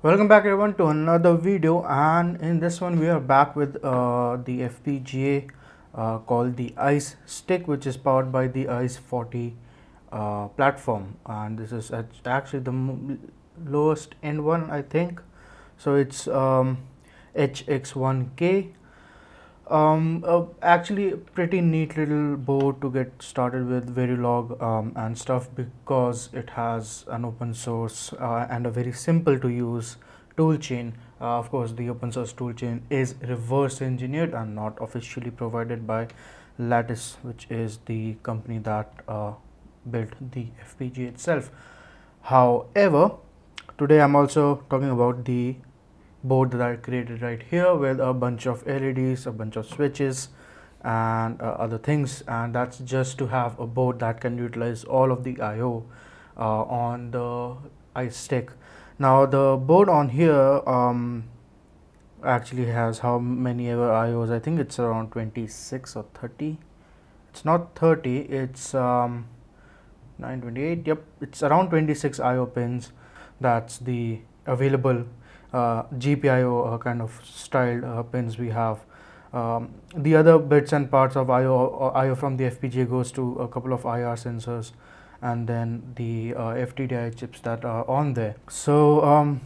Welcome back everyone to another video, and in this one we are back with the FPGA called the iCEStick, which is powered by the ice40 platform, and this is actually the lowest end one, I think. So it's HX1K. Actually a pretty neat little board to get started with verilog and stuff, because it has an open source and a very simple to use toolchain. Of course, the open source toolchain is reverse engineered and not officially provided by Lattice, which is the company that built the FPGA itself. However, today I'm also talking about the board that I created right here with a bunch of LEDs, a bunch of switches, and other things, and that's just to have a board that can utilize all of the I/O on the iCEStick. Now the board on here actually has how many ever I/Os? I think it's around 26 or 30. It's not 30. It's 928. Yep, it's around 26 I/O pins. That's the available GPIO kind of styled pins we have. The other bits and parts of IO from the FPGA goes to a couple of IR sensors, and then the FTDI chips that are on there. So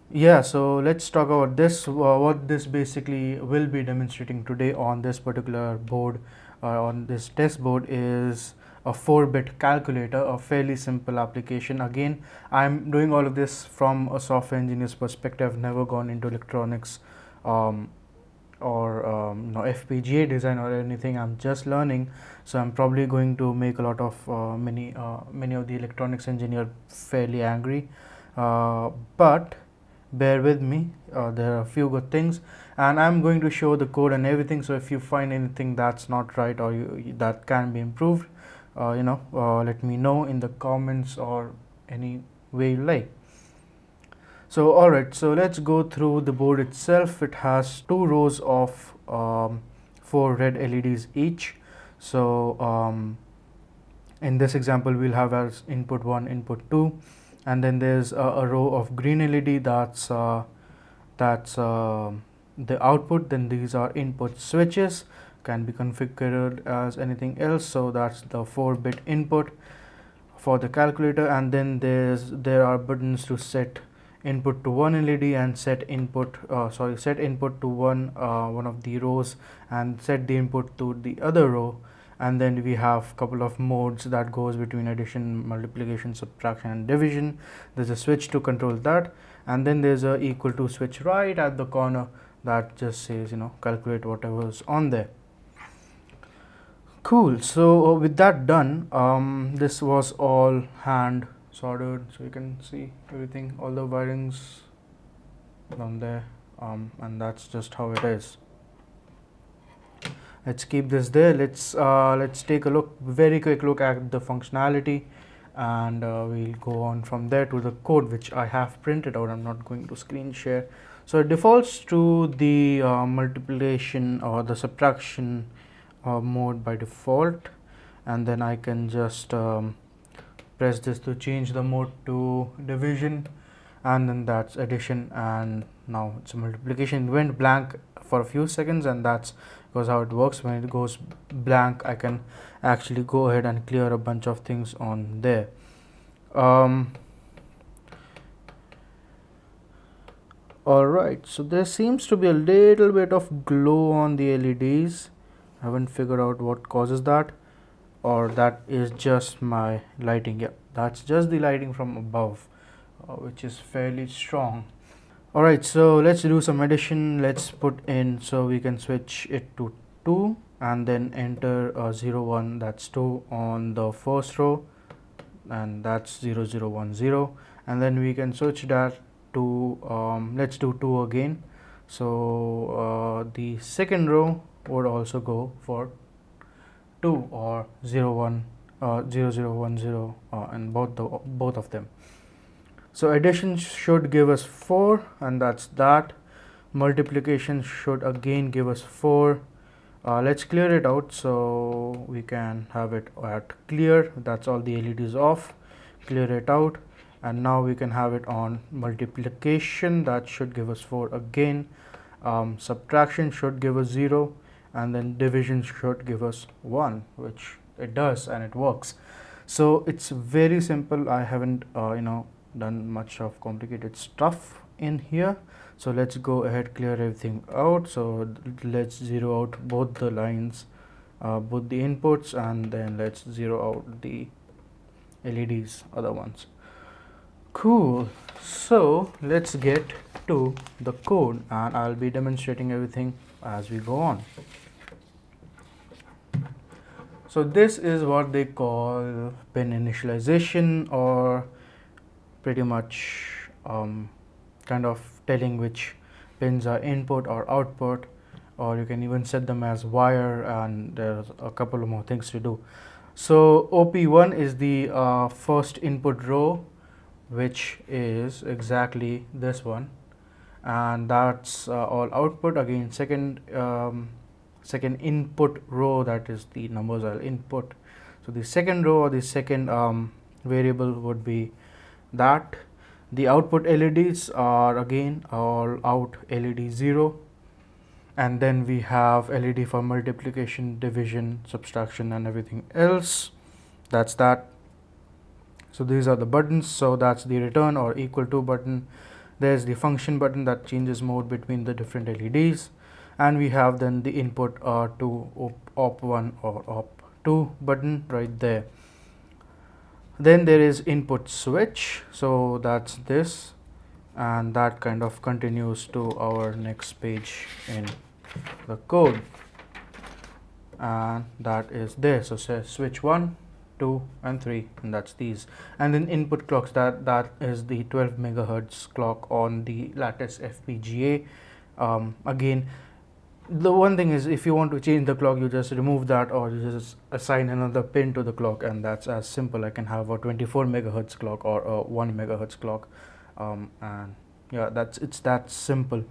yeah, so let's talk about this. What this basically will be demonstrating today on this particular board, on this test board, is a 4-bit calculator, a fairly simple application. Again, I'm doing all of this from a software engineer's perspective. I've never gone into electronics or FPGA design or anything. I'm just learning, so I'm probably going to make a lot of many of the electronics engineer fairly angry, but bear with me. There are a few good things, and I'm going to show the code and everything. So if you find anything that's not right or that can be improved, let me know in the comments or any way you like. So alright, so let's go through the board itself. It has 2 rows of 4 red LEDs each. So in this example we'll have as input 1, input 2, and then there's a row of green LED that's the output. Then these are input switches, can be configured as anything else. So that's the 4-bit input for the calculator, and then there are buttons to set input to one LED and set input to one of the rows, and set the input to the other row. And then we have couple of modes that goes between addition, multiplication, subtraction, and division. There's a switch to control that, and then there's a equal to switch right at the corner that just says calculate whatever's on there. Cool. So with that done, this was all hand soldered, so you can see everything, all the wirings down there, and that's just how it is. Let's keep this there. Let's take a very quick look at the functionality, and we'll go on from there to the code, which I have printed out. I'm not going to screen share. So it defaults to the multiplication or the subtraction mode by default, and then I can just press this to change the mode to division, and then that's addition, and now it's a multiplication. It went blank for a few seconds, and that's because how it works. When it goes blank, I can actually go ahead and clear a bunch of things on there. Alright, so there seems to be a little bit of glow on the LEDs. I haven't figured out what causes that, or that is just my lighting. Yeah, that's just the lighting from above, which is fairly strong. Alright, so let's do some addition. Let's put in, so we can switch it to 2 and then enter 0 1, that's 2 on the first row, and that's 0 0 1 0, and then we can switch that to let's do 2 again. So the second row would also go for 2 or 0 1 0 0 1 0, and both of them. So addition should give us 4, and that's that. Multiplication should again give us 4. Let's clear it out so we can have it at clear. That's all the LEDs off. Clear it out, and now we can have it on multiplication. That should give us 4 again. Subtraction should give us 0, and then division should give us 1, which it does, and it works. So it's very simple. I haven't done much of complicated stuff in here. So let's go ahead, clear everything out. So let's zero out both the lines, both the inputs, and then let's zero out the LEDs, other ones. Cool. So let's get to the code, and I'll be demonstrating everything as we go on. So this is what they call pin initialization, or pretty much kind of telling which pins are input or output, or you can even set them as wire, and there's a couple of more things to do. So op1 is the first input row, which is exactly this one, and that's all output. Again, second input row, that is the numbers I'll input. So the second row, or the second variable, would be that. The output LEDs are again all out LED 0, and then we have LED for multiplication, division, subtraction, and everything else. That's that. So these are the buttons. So that's the return or equal to button. There's the function button that changes mode between the different LEDs, and we have then the input to op1 or op2 button right there. Then there is input switch, so that's this, and that kind of continues to our next page in the code, and that is there. So say switch 1, 2, and 3, and that's these. And then input clocks, that is the 12 megahertz clock on the Lattice FPGA. Again, the one thing is, if you want to change the clock, you just remove that, or you just assign another pin to the clock, and that's as simple. I can have a 24 megahertz clock or a 1 megahertz clock, and yeah, it's that simple.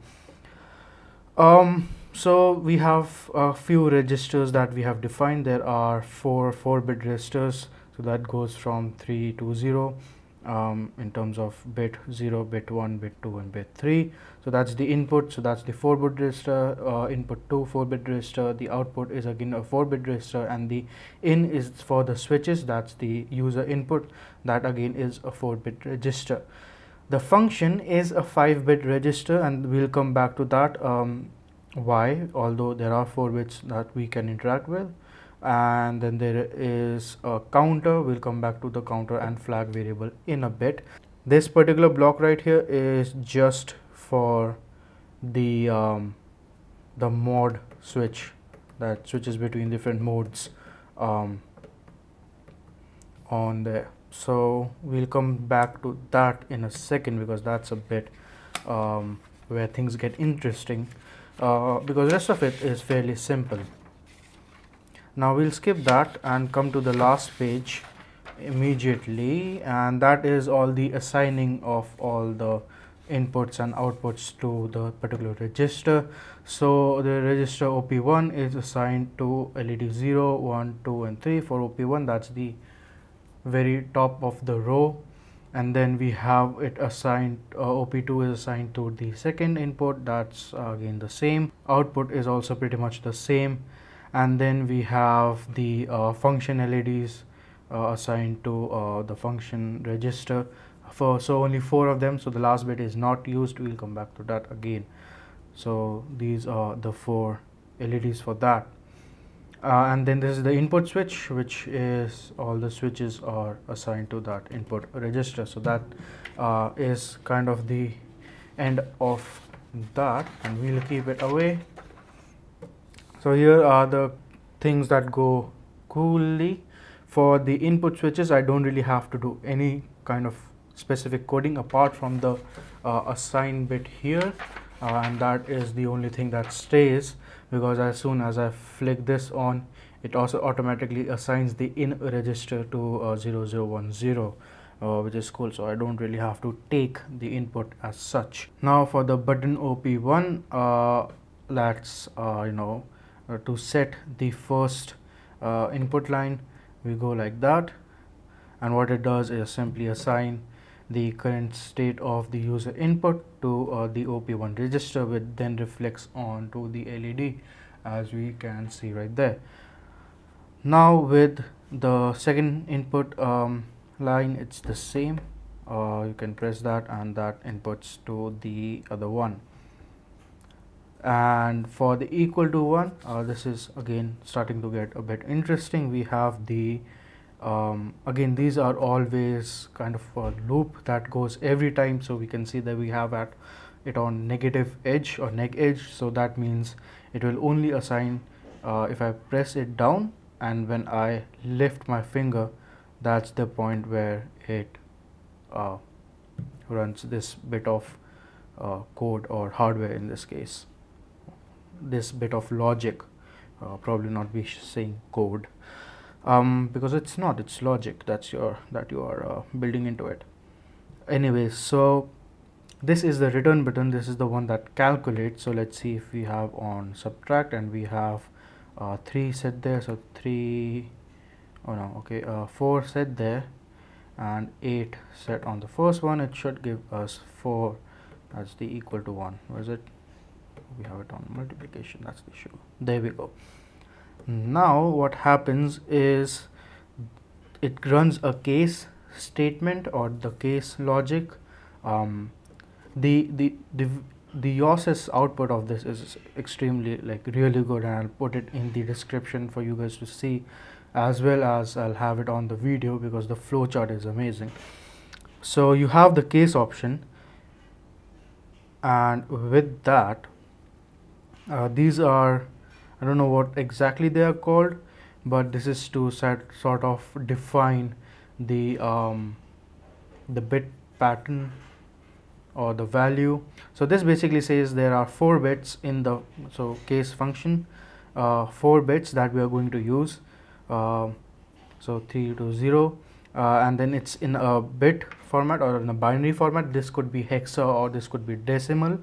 So we have a few registers that we have defined. There are 4-bit registers, so that goes from 3 to 0 in terms of bit 0, bit 1, bit 2, and bit 3. So that's the input, so that's the 4-bit register, input to 4-bit register. The output is again a 4-bit register, and the in is for the switches, that's the user input, that again is a 4-bit register. The function is a 5-bit register, and we'll come back to that, why, although there are 4 bits that we can interact with. And then there is a counter. We'll come back to the counter and flag variable in a bit. This particular block right here is just for the mode switch that switches between different modes on there. So we'll come back to that in a second, because that's a bit where things get interesting, because rest of it is fairly simple. Now we'll skip that and come to the last page immediately, and that is all the assigning of all the inputs and outputs to the particular register. So the register op1 is assigned to LED 0, 1, 2, and 3. For op1, that's the very top of the row, and then we have it assigned, op2 is assigned to the second input, that's again the same. Output is also pretty much the same, and then we have the function LEDs assigned to the function register, so only 4 of them, so the last bit is not used. We'll come back to that again. So these are the 4 LEDs for that. And then this is the input switch, which is all the switches are assigned to that input register. So that is kind of the end of that, and we'll keep it away. So here are the things that go coolly. For the input switches, I don't really have to do any kind of specific coding apart from the assign bit here, and that is the only thing that stays, because as soon as I flick this on, it also automatically assigns the in register to 0010, which is cool. So I don't really have to take the input as such. Now for the button op1, let's to set the first input line, we go like that, and what it does is simply assign the current state of the user input to the op1 register, which then reflects onto the LED, as we can see right there. Now with the second input line, it's the same. You can press that and that inputs to the other one. And for the equal to one, this is again starting to get a bit interesting. We have the again, these are always kind of a loop that goes every time, so we can see that we have it on negative edge or neg edge, so that means it will only assign if I press it down, and when I lift my finger, that's the point where it runs this bit of code or hardware, in this case this bit of logic, probably not be saying code, because it's not, it's logic that you are building into it. Anyways, so this is the return button. This is the one that calculates. So let's see if we have on subtract, and we have 3 set there, so 3, oh no, okay, 4 set there and 8 set on the first one. It should give us 4 as the equal to 1. Where is it? We have it on multiplication, that's the issue. There we go. Now what happens is it runs a case statement or the case logic. The YOSS output of this is extremely, like, really good, and I'll put it in the description for you guys to see, as well as I'll have it on the video because the flowchart is amazing. So you have the case option, and with that these are, I don't know what exactly they are called, but this is to sort of define the bit pattern or the value. So this basically says there are 4 bits in the case function, 4 bits that we are going to use, so 3 to 0, and then it's in a bit format or in a binary format. This could be hexa or this could be decimal,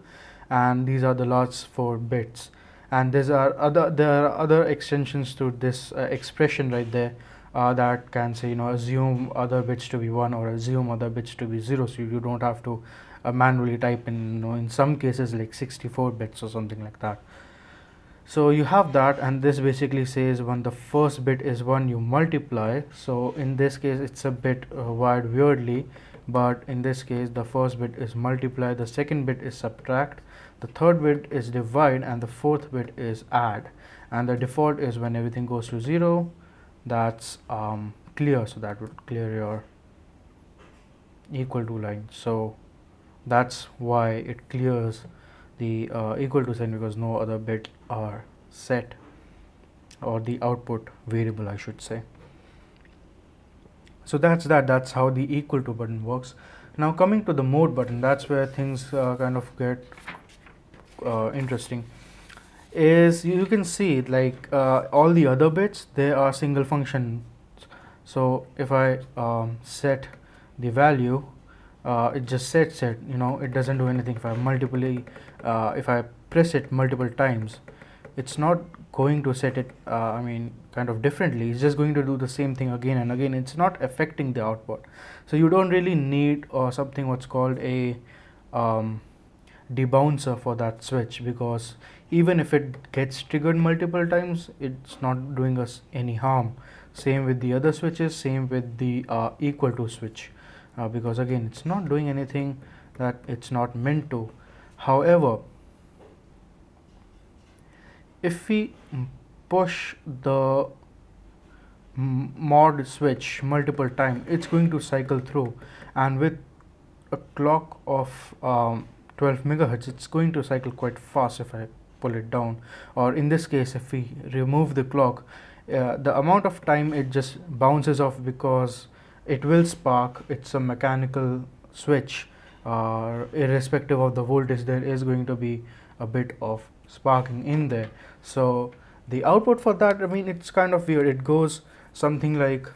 and these are the last 4 bits. And there are other extensions to this expression right there that can say, assume other bits to be 1 or assume other bits to be 0, so you don't have to manually type in, in some cases like 64 bits or something like that. So you have that, and this basically says when the first bit is 1, you multiply. So in this case it's a bit wired weirdly, but in this case the first bit is multiply, the second bit is subtract, the third bit is divide, and the fourth bit is add. And the default is when everything goes to 0, that's clear, so that would clear your equal to line. So that's why it clears the equal to sign, because no other bit are set, or the output variable I should say. So that's how the equal to button works. Now coming to the mode button, that's where things kind of get interesting. Is you can see like all the other bits, they are single function. So if I set the value, it just sets it, it doesn't do anything. If I if I press it multiple times, it's not going to set it kind of differently. It's just going to do the same thing again and again. It's not affecting the output. So you don't really need something what's called a debouncer for that switch, because even if it gets triggered multiple times, it's not doing us any harm. Same with the other switches, same with the equal to switch, because again it's not doing anything that it's not meant to. However, if we push the mod switch multiple times, it's going to cycle through, and with a clock of 12 megahertz, it's going to cycle quite fast if I pull it down. Or in this case, if we remove the clock, the amount of time it just bounces off, because it will spark. It's a mechanical switch, irrespective of the voltage, there is going to be a bit of sparking in there. So the output for that, it's kind of weird. It goes something like,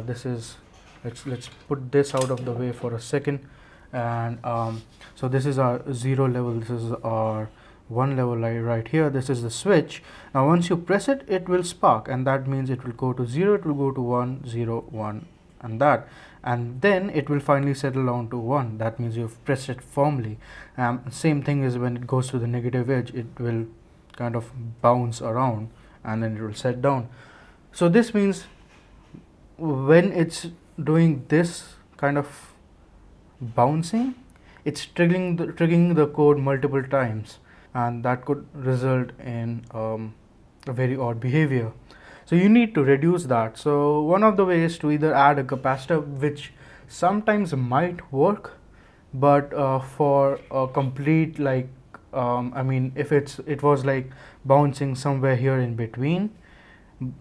this is, let's put this out of the way for a second, and so this is our 0 level, this is our 1 level right here, this is the switch. Now once you press it, it will spark, and that means it will go to 0, it will go to 1, 0, 1, and that, and then it will finally settle down to 1. That means you've pressed it firmly. Same thing is when it goes to the negative edge, it will kind of bounce around and then it will set down. So this means when it's doing this kind of bouncing, it's triggering the code multiple times, and that could result in a very odd behavior. So you need to reduce that. So one of the ways to either add a capacitor, which sometimes might work, but for a complete like I mean, if it was like bouncing somewhere here in between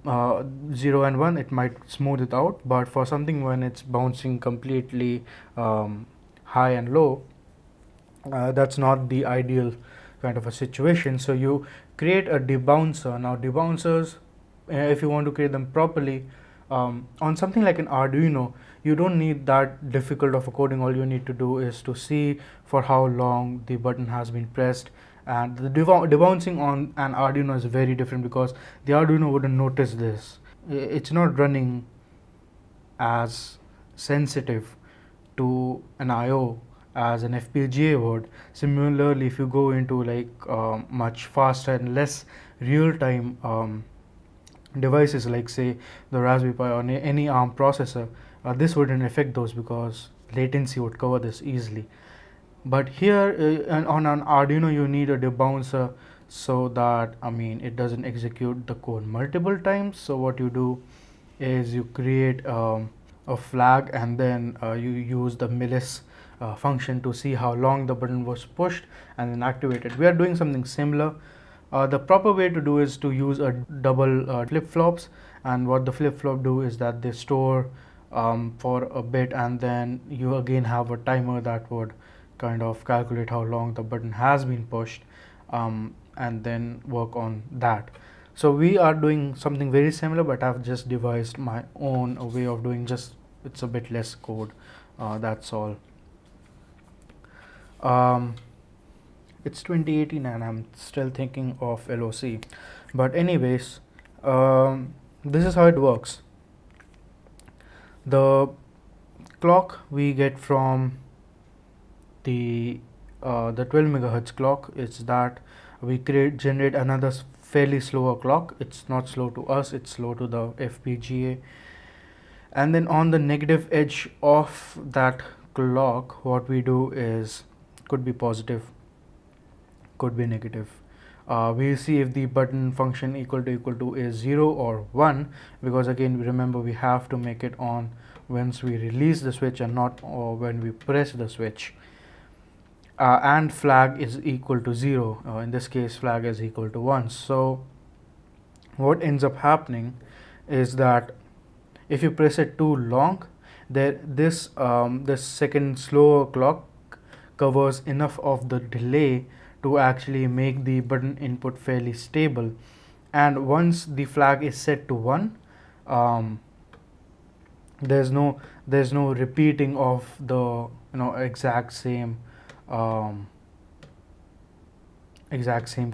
0 and 1, it might smooth it out, but for something when it's bouncing completely high and low, that's not the ideal kind of a situation. So you create a debouncer. Now debouncers, if you want to create them properly on something like an Arduino, you don't need that difficult of a coding. All you need to do is to see for how long the button has been pressed, and the debouncing on an Arduino is very different because the Arduino wouldn't notice this. It's not running as sensitive to an I/O as an FPGA would. Similarly, if you go into like much faster and less real-time devices like say the Raspberry Pi or any ARM processor, this wouldn't affect those because latency would cover this easily. But here on an Arduino, you need a debouncer so that it doesn't execute the code multiple times. So what you do is you create a flag, and then you use the millis function to see how long the button was pushed and then activate it. We are doing something similar. The proper way to do is to use a double flip-flops, and what the flip-flop do is that they store for a bit, and then you again have a timer that would kind of calculate how long the button has been pushed, and then work on that. So we are doing something very similar, but I've just devised my own way of doing, just it's a bit less code, that's all. It's 2018 and I'm still thinking of LOC, but anyways, this is how it works. The clock we get from the 12 megahertz clock is that we generate another fairly slower clock. It's not slow to us, it's slow to the FPGA. And then on the negative edge of that clock, what we do is, could be positive, could be negative. We'll see if the button function equal to is 0 or 1, because again remember we have to make it on once we release the switch and not when we press the switch. And flag is equal to 0. In this case flag is equal to 1. So what ends up happening is that if you press it too long, this second slower clock covers enough of the delay to actually make the button input fairly stable. And once the flag is set to 1, there's no repeating of the exact same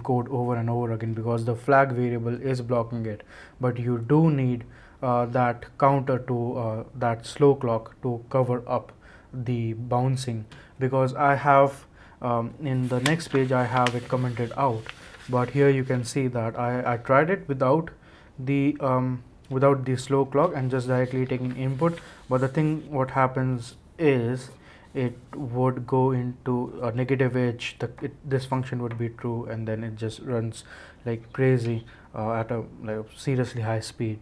code over and over again, because the flag variable is blocking it. But you do need that counter to that slow clock to cover up the bouncing, because I have in the next page I have it commented out, but here you can see that I tried it without the slow clock and just directly taking input. But the thing what happens is it would go into a negative edge, this function would be true, and then it just runs like crazy at a seriously high speed,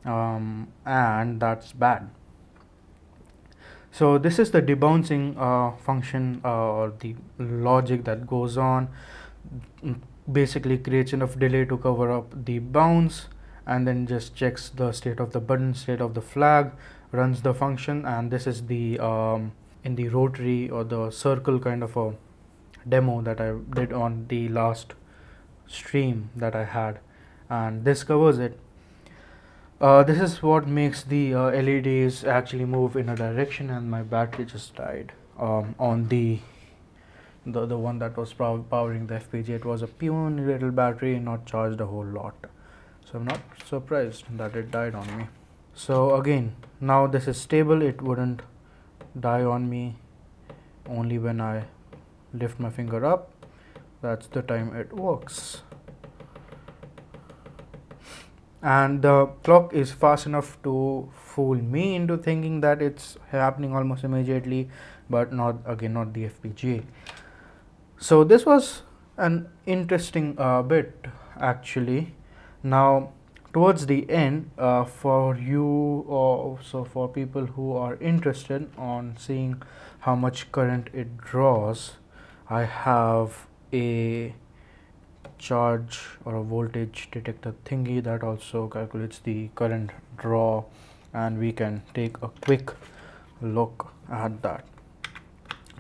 and that's bad. So this is the debouncing function, or the logic that goes on. Basically creates enough delay to cover up the bounce, and then just checks the state of the button, state of the flag, runs the function. And this is the in the rotary or the circle kind of a demo that I did on the last stream that I had, and this covers it. This is what makes the LEDs actually move in a direction, and my battery just died on the one that was powering the FPGA. It was a puny little battery, not charged a whole lot, so I'm not surprised that it died on me. So again, now this is stable, it wouldn't die on me only when I lift my finger up. That's the time it works. And the clock is fast enough to fool me into thinking that it's happening almost immediately, but not the FPGA. So this was an interesting bit actually. Now towards the end, for you, or so for people who are interested on seeing how much current it draws, I have a charge or a voltage detector thingy that also calculates the current draw, and we can take a quick look at that.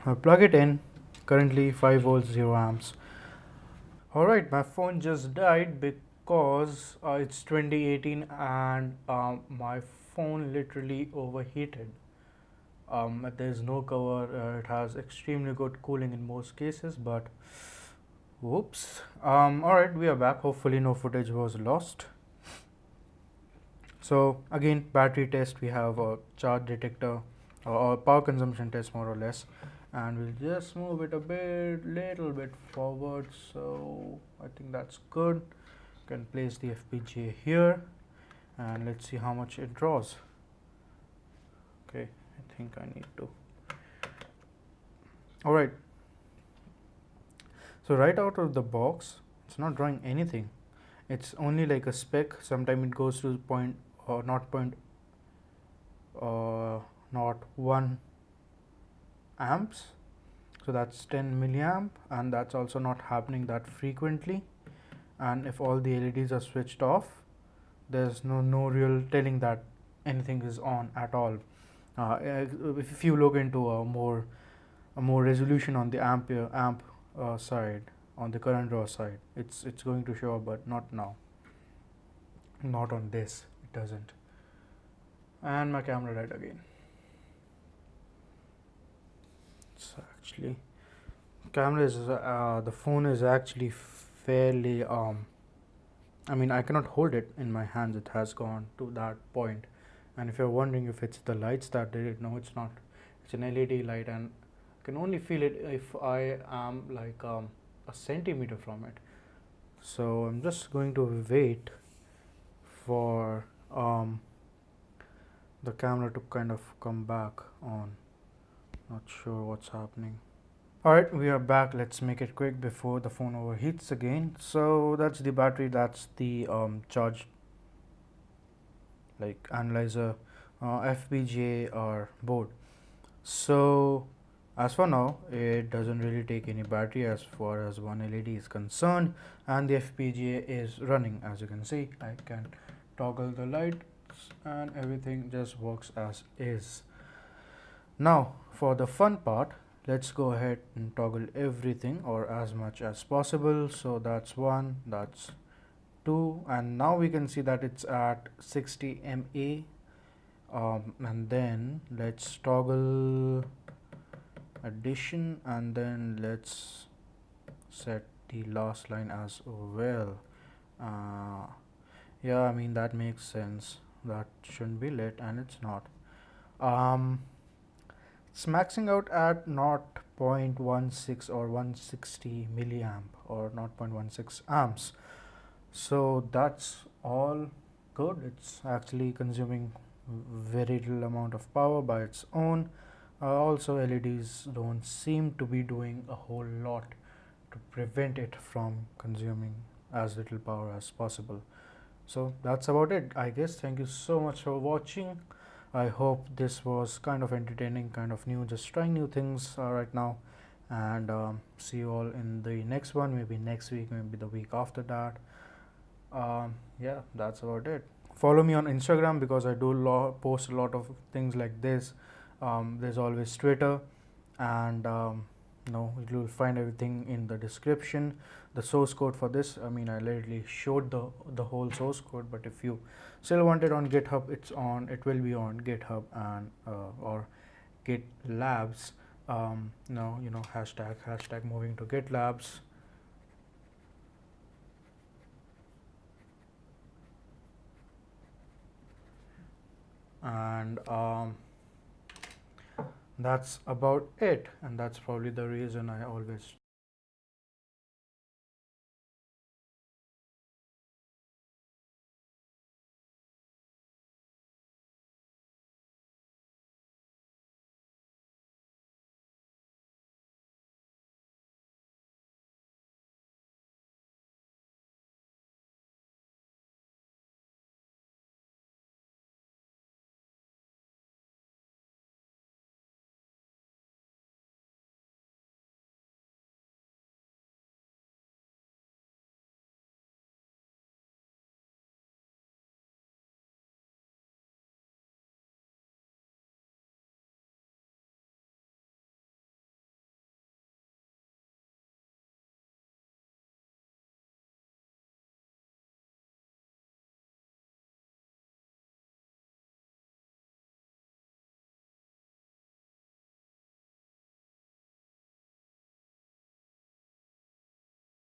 I'll plug it in. Currently 5 volts 0 amps. Alright, my phone just died because it's 2018 and my phone literally overheated. There's no cover, it has extremely good cooling in most cases, but whoops. Alright, we are back. Hopefully no footage was lost. So again, battery test, we have a charge detector or power consumption test more or less, and we'll just move it a little bit forward. So I think that's good. Can place the FPGA here and let's see how much it draws. Okay, I think I need to. Alright, so right out of the box, it's not drawing anything. It's only like a speck. Sometimes it goes to point or not 1 amps, so that's 10 milliamp, and that's also not happening that frequently. And if all the LEDs are switched off, there's no real telling that anything is on at all. If you look into a more resolution on the amp side, on the current draw side, it's going to show up, but not now. Not on this, it doesn't. And my camera died again. So actually, camera is the phone is actually fairly I mean, I cannot hold it in my hands. It has gone to that point. And if you're wondering if it's the lights that did it, no, it's not. It's an LED light, and I can only feel it if I am like a centimeter from it. So I'm just going to wait for the camera to kind of come back on. Not sure what's happening. Alright, we are back. Let's make it quick before the phone overheats again. So that's the battery, that's the charge like analyzer, FPGA or board. So as for now, it doesn't really take any battery as far as one LED is concerned, and the FPGA is running. As you can see, I can toggle the lights and everything just works as is. Now for the fun part, let's go ahead and toggle everything or as much as possible. So that's 1, that's 2, and now we can see that it's at 60 MA. And then let's toggle addition, and then let's set the last line as well. Yeah, I mean that makes sense. That shouldn't be lit, and it's not. It's maxing out at 0.16 or 160 milliamp or 0.16 amps. So that's all good. It's actually consuming very little amount of power by its own. Also, LEDs don't seem to be doing a whole lot to prevent it from consuming as little power as possible. So that's about it, I guess. Thank you so much for watching. I hope this was kind of entertaining, kind of new, just trying new things right now. And see you all in the next one, maybe next week, maybe the week after that. Yeah, that's about it. Follow me on Instagram because I do post a lot of things like this. There's always Twitter, and you will find everything in the description. The source code for this, I mean, I literally showed the whole source code, but if you still want it on GitHub, it will be on GitHub and or GitLabs. Hashtag moving to GitLabs. and that's about it, and that's probably the reason I always